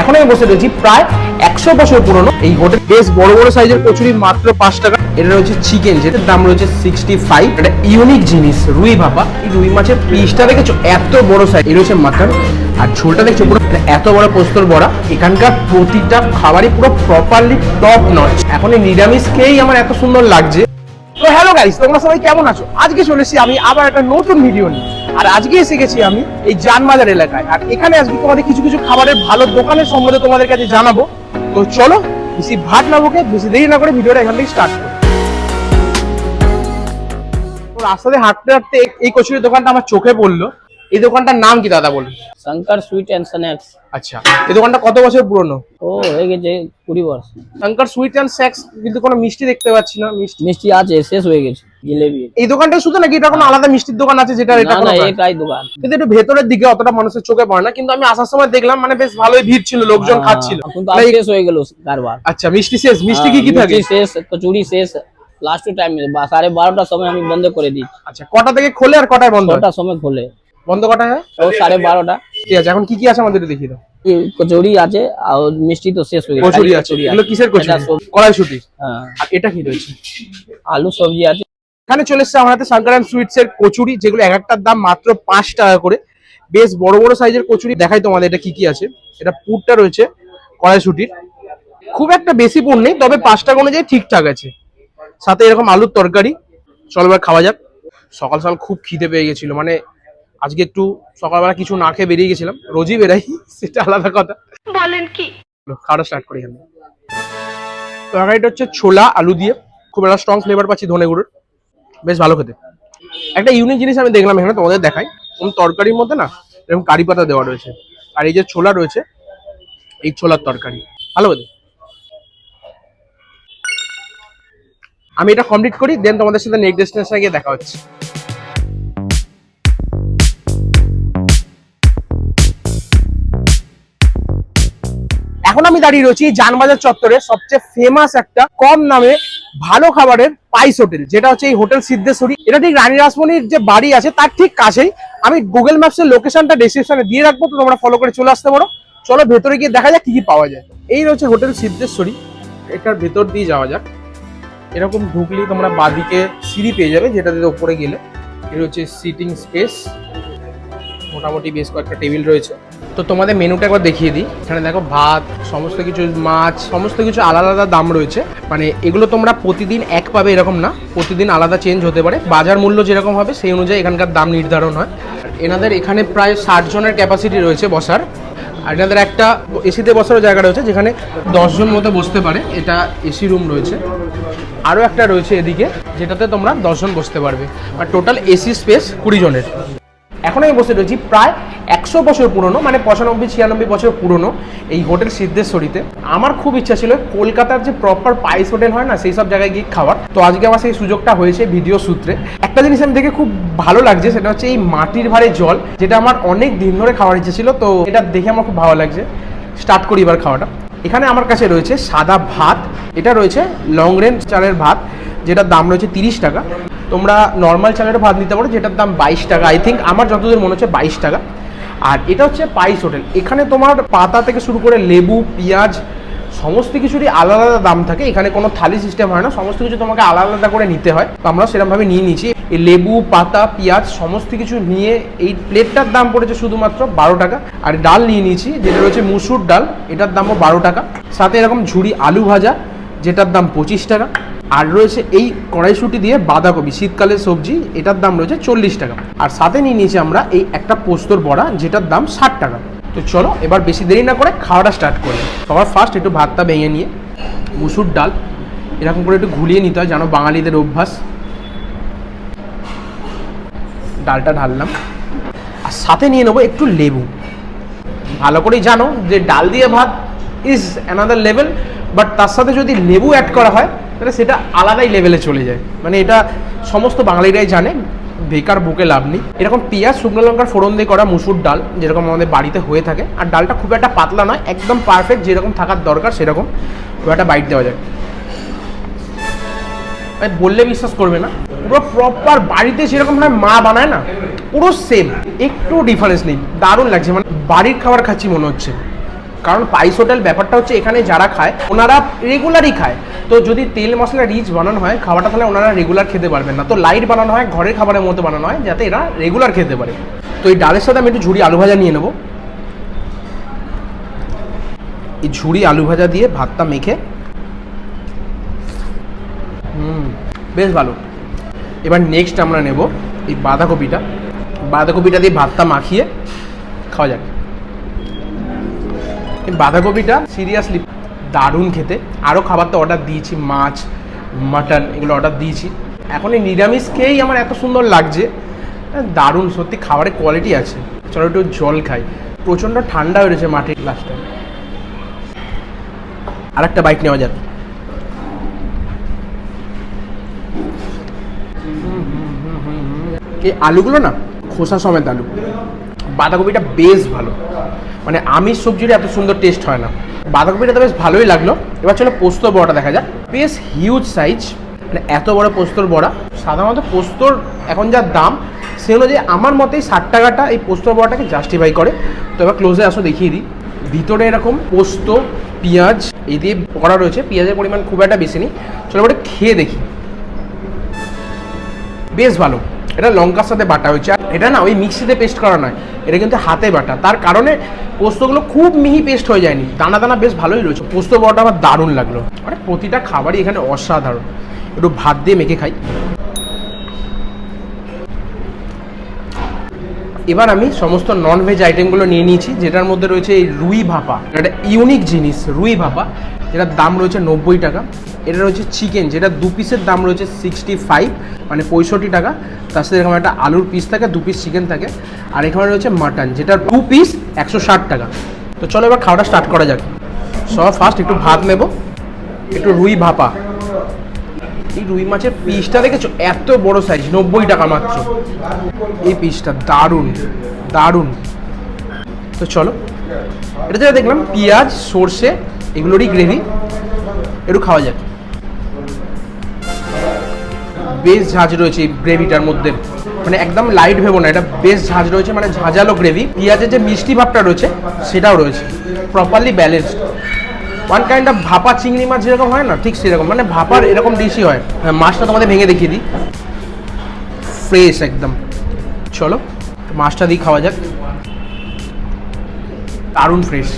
এখন আমি বসে রয়েছি প্রায় 100 বছর পুরনো এই হোটেল। বেশ বড় বড় সাইজের কচুরি মাত্র 5 টাকা। এটা রয়েছে চিকেন, যেটার দাম রয়েছে 65। এটা ইউনিক জিনিস রুই ভাপা। এই রুই মাছের পিসটা দেখেছো এত বড় সাইজ। এই রয়েছে মাটন, আর ঝোলটা দেখছো পুরো এত বড় পোস্তর বড়া। এখানকার প্রতিটা খাবারই পুরো প্রপারলি টপ নচ। এখন এই নিরামিষ খেয়েই আমার এত সুন্দর লাগছে। তো হ্যালো গাইস, তোমরা সবাই কেমন আছো? আজকে চলে এসেছি আমি আবার একটা নতুন ভিডিও নিয়ে। আর আজকে এসে গেছি আমি এই জানবাজার এলাকায়। আর এখানে আজকে তোমাদের কিছু কিছু খাবারের ভালো দোকানের সম্বন্ধে তোমাদের কাছে জানাবো। তো চলো বেশি ভাট না বকে, বেশি দেরি না করে ভিডিওটা এখান থেকে স্টার্ট করি। তো রাস্তাতে হাঁটতে হাঁটতে এই কচুরির দোকানটা আমার চোখে পড়লো। এই দোকানটার নাম কি দাদা বলুন? Shankar sweet and snacks. আচ্ছা, এই দোকানটা কত বছর পুরনো? ও হয়ে গেছে 20 বছর। শঙ্কর সুইট এন্ড স্ন্যাক্স, কিন্তু কোনো মিষ্টি দেখতে পাচ্ছি না। মিষ্টি আছে, শেষ হয়ে গেছে জিলেবি। এই দোকানটা শুধু নাকি এটা কোনো আলাদা মিষ্টির দোকান আছে যেটা এটা না, এটাই দোকান। কিন্তু একটু ভেতরের দিকে অতটা মানুষের চোখে পড়ে না। কিন্তু আমি আসার সময় দেখলাম মানে বেশ ভালোই ভিড় ছিল, লোকজন খাচ্ছিল। কিন্তু আজ শেষ হয়ে গেল কারবার। আচ্ছা, মিষ্টি শেষ। মিষ্টি কি কি থাকে? মিষ্টি শেষ, কচুরি শেষ। লাস্ট টাইম 12:30টার সময় আমি বন্ধ করে দিই। আচ্ছা, কটা থেকে খোলে আর কটায় বন্ধ হয়? 6টার সময় খোলে। বন্ধ কটায় হয়? ও 12:30টা। ঠিক আছে, এখন কি কি আছে আমাদের একটু দেখিয়ে দাও। এই কচুরি আছে আর মিষ্টি তো শেষ হয়ে গেছে। কচুরি আছে। এগুলো কিসের কচুরি? কড়াইশুঁটি। হ্যাঁ। আর এটা কি রয়েছে? আলু সবজি আছে। এখানে চলে এসেছে আমার হাতে শঙ্কর এন্ড সুইটস এর কচুরি, যেগুলো এক একটার দাম মাত্র 5 টাকা করে। বেশ বড় বড় সাইজের কচুরি। দেখাই তোমাদের এটা কি কি আছে। এটা পুরটা রয়েছে কড়াইশুঁটির, খুব একটা বেশি পুর নেই, তবে 5 টাকা অনুযায়ী ঠিকঠাক আছে। সাথে এরকম আলুর তরকারি। চলো এবার খাওয়া যাক। সকাল সকাল খুব খিদে পেয়ে গেছিল, মানে আজকে একটু সকালবেলা কিছু না খেয়ে বেরিয়ে গেছিলাম। রোজই বেরাই, সেটা আলাদা কথা। বলেন কি? খাওয়াটা স্টার্ট করি এখানে। তরকারিটা হচ্ছে ছোলা আলু দিয়ে, খুব একটা স্ট্রং ফ্লেভার পাচ্ছি ধনে গুঁড়োর, বেশ ভালো খেতে। একটা ইউনিক জিনিস আমি দেখলাম এখানে, তোমাদের দেখাই। তরকারির মধ্যে না এরকম কারি পাতা দেওয়া রয়েছে, আর এই যে ছোলা রয়েছে, এই ছোলার তরকারি ভালো খেতে। আমি এটা কমপ্লিট করি, দেন তোমাদের সাথে নেক্সট ডেস্টিনেশনে গিয়ে দেখা হচ্ছে। এখন আমি দাঁড়িয়ে রয়েছি জানবাজার চত্বরে সবচেয়ে ফেমাস একটা কম নামে ভালো খাবারের পাইস হোটেল, যেটা হচ্ছে এই হোটেল সিদ্ধেশ্বরী। এটা ঠিক রানী রাসমণির যে বাড়ি আছে তার ঠিক কাছেই। আমি গুগল ম্যাপসের লোকেশনটা ডেসক্রিপশনে দিয়ে রাখবো, তো তোমরা ফলো করে চলে আসতে পারো। চলো ভেতরে গিয়ে দেখা যাক কি কি পাওয়া যায়। এই রয়েছে হোটেল সিদ্ধেশ্বরী, এটার ভেতর দিয়ে যাওয়া যাক। এরকম ঢুকলেই তোমরা বাঁদিকে সিঁড়ি পেয়ে যাবে, যেটা দিয়ে উপরে গেলে এটা হচ্ছে সিটিং স্পেস। মোটামুটি বেশ কয়েকটা টেবিল রয়েছে। তো তোমাদের মেনুটা একবার দেখিয়ে দিই। এখানে দেখো ভাত, সমস্ত কিছু মাছ, সমস্ত কিছু আলাদা আলাদা দাম রয়েছে। মানে এগুলো তোমরা প্রতিদিন এক পাবে এরকম না, প্রতিদিন আলাদা চেঞ্জ হতে পারে। বাজার মূল্য যেরকম হবে সেই অনুযায়ী এখানকার দাম নির্ধারণ হয়। এনাদের এখানে প্রায় 60 জনের ক্যাপাসিটি রয়েছে বসার। আর এনাদের একটা এসিতে বসারও জায়গা রয়েছে, যেখানে 10 জন মতো বসতে পারে। এটা এসি রুম রয়েছে। আরও একটা রয়েছে এদিকে, যেটাতে তোমরা 10 জন বসতে পারবে। আর টোটাল এসি স্পেস 20 জনের। এখন আমি বসে রয়েছি প্রায় 100 বছর পুরনো, মানে 95-96 বছর পুরনো এই হোটেল সিদ্ধেশ্বরীতে। আমার খুব ইচ্ছা ছিল কলকাতার যে প্রপার পাইস হোটেল হয় না, সেই সব জায়গায় গিয়ে খাওয়ার। তো আজকে আমার সেই সুযোগটা হয়েছে ভিডিও সূত্রে। একটা জিনিস আমি দেখে খুব ভালো লাগছে, সেটা হচ্ছে এই মাটির ভাঁড়ে জল, যেটা আমার অনেক দিন ধরে খাওয়ার ইচ্ছে ছিল। তো এটা দেখে আমার খুব ভালো লাগছে। স্টার্ট করি এবার খাওয়াটা। এখানে আমার কাছে রয়েছে সাদা ভাত, এটা রয়েছে লং রেঞ্জ চালের ভাত, যেটার দাম রয়েছে 30 টাকা। তোমরা নর্মাল চালের ভাত নিতে পারো, যেটার দাম 22 টাকা। আই থিঙ্ক আমার যতদূর মনে হচ্ছে 22 টাকা। আর এটা হচ্ছে পাইস হোটেল। এখানে তোমার পাতা থেকে শুরু করে লেবু, পেঁয়াজ, সমস্ত কিছুরই আলাদা আলাদা দাম থাকে। এখানে কোনো থালি সিস্টেম হয় না, সমস্ত কিছু তোমাকে আলাদা আলাদা করে নিতে হয়। তো আমরা সেরকমভাবে নিয়ে নিয়েছি। এই লেবু, পাতা, পেঁয়াজ সমস্ত কিছু নিয়ে এই প্লেটটার দাম পড়েছে শুধুমাত্র 12 টাকা। আর ডাল নিয়ে নিয়েছি, যেটা রয়েছে মুসুর ডাল, এটার দামও 12 টাকা। সাথে এরকম ঝুড়ি আলু ভাজা, যেটার দাম 25 টাকা। আর রয়েছে এই কড়াইশুঁটি দিয়ে বাঁধাকপি, শীতকালের সবজি, এটার দাম রয়েছে 40 টাকা। আর সাথে নিয়ে নিয়েছি আমরা এই একটা পোস্তর বড়া, যেটার দাম 60 টাকা। তো চলো এবার বেশি দেরি না করে খাওয়াটা স্টার্ট করি। সবার ফার্স্ট একটু ভাতটা ভেঙে নিয়ে মুসুর ডাল এরকম করে একটু ঘুলিয়ে নিতে হয়, জানো বাঙালিদের অভ্যাস। ডালটা ঢাললাম, আর সাথে নিয়ে নেবো একটু লেবু। ভালো করেই জানো যে ডাল দিয়ে ভাত ইজ অ্যানাদার লেভেল, বাট তার সাথে যদি লেবু অ্যাড করা হয় তাহলে সেটা আলাদাই লেভেলে চলে যায়। মানে এটা সমস্ত বাঙালিরাই জানে, বেকার বুকে লাভ নেই। এরকম পেঁয়াজ, শুকনো লঙ্কার ফোড়ন দিয়ে করা মুসুর ডাল, যেরকম আমাদের বাড়িতে হয়ে থাকে। আর ডালটা খুব একটা পাতলা নয়, একদম পারফেক্ট যেরকম থাকার দরকার সেরকম। খুব একটা বাইট দেওয়া যায়, বললে বিশ্বাস করবে না, পুরো প্রপার বাড়িতে সেরকম ভাবে মা বানায় না, পুরো সেম, একটু ডিফারেন্স নেই। দারুণ লাগছে, মানে বাড়ির খাবার খাচ্ছি মনে হচ্ছে। কারণ পাইস হোটেল ব্যাপারটা হচ্ছে এখানে যারা খায় ওনারা রেগুলারই খায়, তো যদি তেল মশলা রিচ বানানো হয় খাবারটা তাহলে ওনারা রেগুলার খেতে পারবেন না, তো লাইট বানানো হয় ঘরের খাবারের মতো বানানো হয় যাতে এরা রেগুলার খেতে পারে। তো এই ডালের সাথে আমি একটু ঝুড়ি আলু ভাজা নিয়ে নেবো, এই ঝুড়ি আলু ভাজা দিয়ে ভাতটা মেখে বেশ ভালো। এবার নেক্সট আমরা নেব এই বাঁধাকপিটা দিয়ে ভাতটা মাখিয়ে খাওয়া যাক। এই বাঁধাকপিটা সিরিয়াসলি দারুণ খেতে। আরও খাবার তো অর্ডার দিয়েছি, মাছ মাটন এগুলো অর্ডার দিয়েছি, এখন এই নিরামিষ খেয়েই আমার এত সুন্দর লাগছে, দারুণ সত্যি খাবারের কোয়ালিটি আছে। চলো একটু জল খাই, প্রচণ্ড ঠান্ডা হয়ে রয়েছে মাটির গ্লাসটা। আর একটা বাইট নেওয়া যাক। এই আলুগুলো না খোসা সমেত আলু, বাঁধাকপিটা বেশ ভালো, মানে আমিষ সবজির এত সুন্দর টেস্ট হয় না। বাঁধাকপিটা তো বেশ ভালোই লাগলো। এবার চলো পোস্তর বড়াটা দেখা যাক, বেশ হিউজ সাইজ, মানে এত বড় পোস্তর বড়া। সাধারণত পোস্তর এখন যা দাম সে অনুযায়ী আমার মতেই 60 টাকাটা এই পোস্তর বড়াটাকে জাস্টিফাই করে। তো এবার ক্লোজে আসো দেখিয়ে দিই, ভিতরে এরকম পোস্ত পেঁয়াজ এই দিয়ে করা রয়েছে, পেঁয়াজের পরিমাণ খুব একটা বেশি নেই। চলো এবারে খেয়ে দেখি, বেশ ভালো। এটা লঙ্কার সাথে বাটা হয়েছে, আর এটা না ওই মিক্সিতে পেস্ট করা নয়, এটা কিন্তু হাতে বাটা, তার কারণে পোস্তগুলো খুব মিহি পেস্ট হয়ে যায়নি, দানা দানা বেশ ভালোই রয়েছে। পোস্ত বড়াটা আমার দারুণ লাগলো, মানে প্রতিটা খাবারই এখানে অসাধারণ। একটু ভাত দিয়ে মেখে খাই। এবার আমি সমস্ত ননভেজ আইটেমগুলো নিয়ে নিয়েছি, যেটার মধ্যে রয়েছে এই রুই ভাপা, এটা ইউনিক জিনিস রুই ভাপা, যেটার দাম রয়েছে 90 টাকা। এটা রয়েছে চিকেন, যেটা 2 পিসের দাম রয়েছে 65 মানে 65 টাকা। তার সাথে এরকম একটা আলুর পিস থাকে, 2 পিস চিকেন থাকে। আর এখানে রয়েছে মাটন, যেটা 2 পিস 160 টাকা। তো চলো এবার খাওয়াটা স্টার্ট করা যাক। ফার্স্ট একটু ভাত নেব, একটু রুই ভাপা। এই রুই মাছের পিসটা দেখেছো, এত বড় সাইজ, 90 টাকা মাত্র। এই পিসটা দারুণ দারুণ। তো চলো, এটা যেটা দেখলাম পেঁয়াজ সর্ষে এগুলোরই গ্রেভি, একটু খাওয়া যাক। বেশ ঝাঁঝ রয়েছে এই গ্রেভিটার মধ্যে, মানে একদম লাইট ভেবো না, এটা বেশ ঝাঁঝ রয়েছে, মানে ঝাঁঝালো গ্রেভি। পেঁয়াজের যে মিষ্টি ভাবটা রয়েছে সেটাও রয়েছে, properly balanced. One kind of ভাপা চিংড়ি মাছ যেরকম হয় না, ঠিক সেরকম, মানে ভাপার এরকম ডিশই হয়। হ্যাঁ, মাছটা তোমাদের ভেঙে দেখিয়ে দিই, ফ্রেশ একদম। চলো মাছটা দিয়ে খাওয়া যাক। দারুণ ফ্রেশ,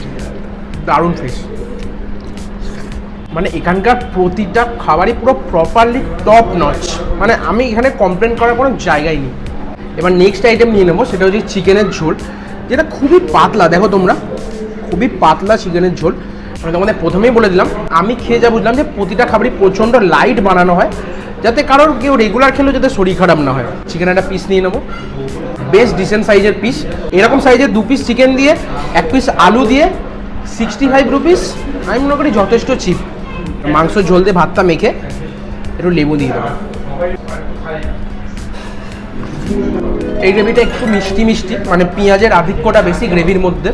দারুণ ফ্রেশ, মানে এখানকার প্রতিটা খাবারই পুরো প্রপারলি টপ নচ, মানে আমি এখানে কমপ্লেন করার কোনো জায়গাই নেই। এবার নেক্সট আইটেম নিয়ে নেবো, সেটা হচ্ছে চিকেনের ঝোল, যেটা খুবই পাতলা। দেখো তোমরা, খুবই পাতলা চিকেনের ঝোল। আমি তোমাদের প্রথমেই বলে দিলাম, আমি খেয়ে যা বুঝলাম যে প্রতিটা খাবারই প্রচণ্ড লাইট বানানো হয়, যাতে কারোর কেউ রেগুলার খেলেও যাতে শরীর খারাপ না হয়। চিকেন একটা পিস নিয়ে নেবো, বেশ ডিসেন্ট সাইজের পিস। এরকম সাইজের 2 পিস চিকেন দিয়ে 1 পিস আলু দিয়ে 65 রুপিস, আমি মনে করি যথেষ্ট চিপ। মাংস ঝোল দিয়ে ভাতটা মেখে একটু লেবু দিয়ে দেবো। এই গ্রেভিটা একটু মিষ্টি মিষ্টি, মানে পেঁয়াজের আধিক্যটা বেশি গ্রেভির মধ্যে,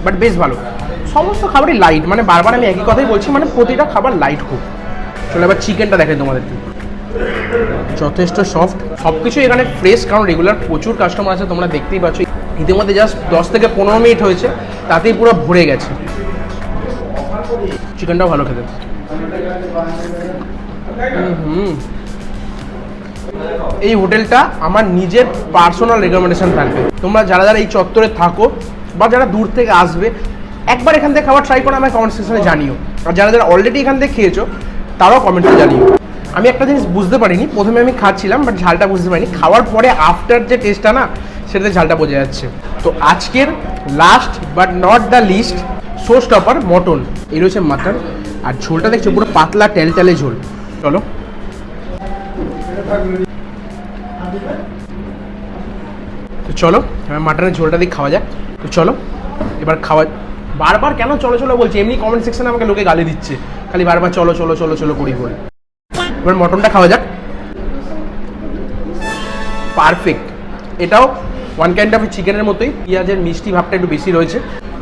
বাট বেশ ভালো। সমস্ত খাবারই লাইট, মানে বারবার আমি একই কথাই বলছি, মানে প্রতিটা খাবার লাইট খুব। চলো এবার চিকেনটা দেখাই তোমাদেরকে, যথেষ্ট সফট, সব কিছু এখানে ফ্রেশ, কারণ রেগুলার প্রচুর কাস্টমার আছে, তোমরা দেখতেই পাচ্ছ। ইতিমধ্যে জাস্ট 10 থেকে 15 মিনিট হয়েছে, তাতেই পুরো ভরে গেছে। চিকেনটাও ভালো খেতে। এই হোটেলটা আমার নিজের পার্সোনাল রেকমেন্ডেশন থাকবে। তোমরা যারা যারা এই চত্বরে থাকো বা যারা দূর থেকে আসবে, একবার এখান থেকে খাবার ট্রাই করো, আমার কমেন্ট সেকশনে জানিও। আর যারা যারা অলরেডি এখান থেকে খেয়েছো তারাও কমেন্টে জানিও। আমি একটা জিনিস বুঝতে পারিনি, প্রথমে আমি খাচ্ছিলাম বাট ঝালটা বুঝতে পারিনি, খাওয়ার পরে আফটার যে টেস্টটা না, সেটাতে ঝালটা বোঝা যাচ্ছে। তো আজকের last but not the least showstopper mutton, এই রয়েছে মাটন, আর ঝোলটা দেখছো পুরো পাতলা টেলটেলে ঝোল। চলো তো চলো এবার মাটনের ঝোলটা দিয়ে খাওয়া যাক। তো চলো এবার খাওয়া, বারবার কেন চলো চলো বলছি, এমনি কমেন্ট সেকশনে আমাকে লোকে গালি দিচ্ছে, খালি বারবার চলো চলো চলো চলো করি বলে। এবার মটনটা খাওয়া যাক। পারফেক্ট, এটাও ওয়ান কাইন্ড অফ চিকেনের মতোই, পেঁয়াজের মিষ্টি ভাবটা একটু বেশি রয়েছে,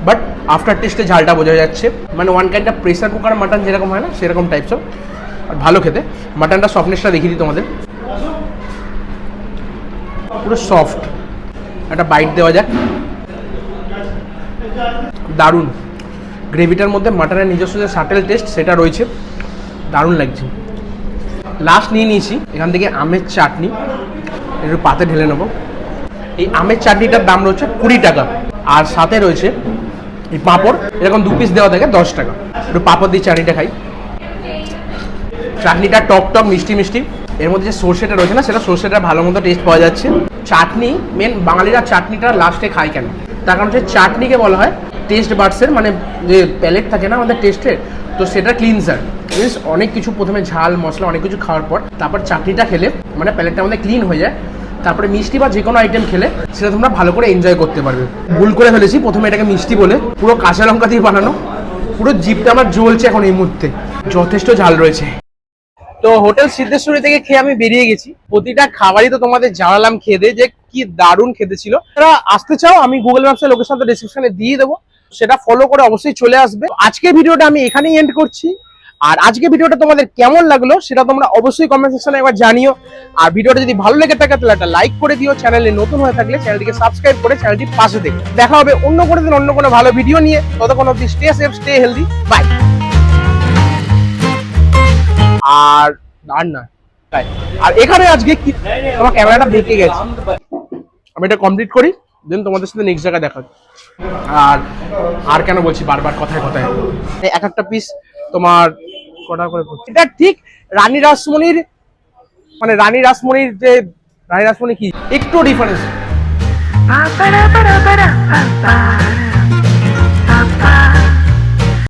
বাট আফটার টেস্টে ঝালটা বোঝা যাচ্ছে, মানে one kind of pressure cooker mutton যেরকম হয় না, সেরকম টাইপস অফ, আর ভালো খেতে। মাটনটা সফটনেসটা দেখিয়ে দিই তোমাদের, পুরো সফট। একটা বাইট দেওয়া যাক, দারুণ। গ্রেভিটার মধ্যে মাটনের নিজস্ব যে সাটেল টেস্ট সেটা রয়েছে, দারুণ লাগছে। লাস্ট নিয়ে নিয়েছি এখান থেকে আমের চাটনি, একটু পাতে ঢেলে নেবো। এই আমের চাটনিটার দাম রয়েছে 20 টাকা, আর সাথে রয়েছে এই পাঁপড়, এরকম 2 পিস দেওয়া থাকে 10 টাকা। একটু পাঁপড় দিয়ে চাটনিটা খাই। চাটনিটা টক টক মিষ্টি মিষ্টি, এর মধ্যে যে সর্ষেটা রয়েছে না, সেটা সর্ষেটা ভালো মতো টেস্ট পাওয়া যাচ্ছে। চাটনি মেন, বাঙালিরা চাটনিটা লাস্টে খায় কেন, তার কারণ হচ্ছে চাটনিকে বলা হয় টেস্ট বাডসের, মানে যে প্যালেট থাকে না আমাদের টেস্টের, তো সেটা ক্লিনজার। মিনস অনেক কিছু প্রথমে ঝাল মশলা অনেক কিছু খাওয়ার পর তারপর চাটনিটা খেলে মানে প্যালেটটা আমাদের ক্লিন হয়ে যায়, তারপরে মিষ্টি বা যে কোনো আইটেম খেলে সেটা তোমরা ভালো করে এনজয় করতে পারবে। ভুল করে ফেলেছি প্রথমে এটাকে মিষ্টি বলে, পুরো কাঁচা লঙ্কা দিয়ে বানানো, পুরো জিভটা আমার জ্বলছে এখন এই মুহূর্তে, যথেষ্ট ঝাল রয়েছে। তো হোটেল সিদ্ধেশ্বরী থেকে খেয়ে আমি বেরিয়ে গেছি। প্রতিটা খাবারই তো তোমাদের জানালাম খেতে যে কি দারুণ খেতে ছিল। যারা আসতে চাও আমি গুগল ম্যাপসের লোকেশন তো ডেসক্রিপশনে দিয়ে দেবো, সেটা ফলো করে অবশ্যই চলে আসবে। আজকের ভিডিওটা আমি এখানেই এন্ড করছি, আর আজকে ভিডিওটা তোমাদের কেমন লাগলো সেটা তোমরা অবশ্যই কমেন্ট সেকশনে একবার জানিও। আর ভিডিওটা যদি ভালো লেগে থাকে তাহলে একটা লাইক করে দিও, চ্যানেলে নতুন হয়ে থাকলে চ্যানেলটিকে সাবস্ক্রাইব করে চ্যানেলটির পাশে দেখো। দেখা হবে অন্য কোনো দিন অন্য কোনো ভালো ভিডিও নিয়ে, ততক্ষণ অবধি stay safe, stay healthy, bye. আর না তাই, আর এখানে আজকে কি তোমার ক্যামেরাটা বেঁকে গেছে, আমি এটা কমপ্লিট করি দেন তোমাদের সাথে নেক্সট জায়গায় দেখা। আর কেন বলছি বারবার কথায় কথায়, এক একটা পিস তোমার কটা করে পড়ছে। এটা ঠিক রানী রাসমণির, মানে রানী রাসমণির যে রানী রাসমণি কি একটু ডিফারেন্স।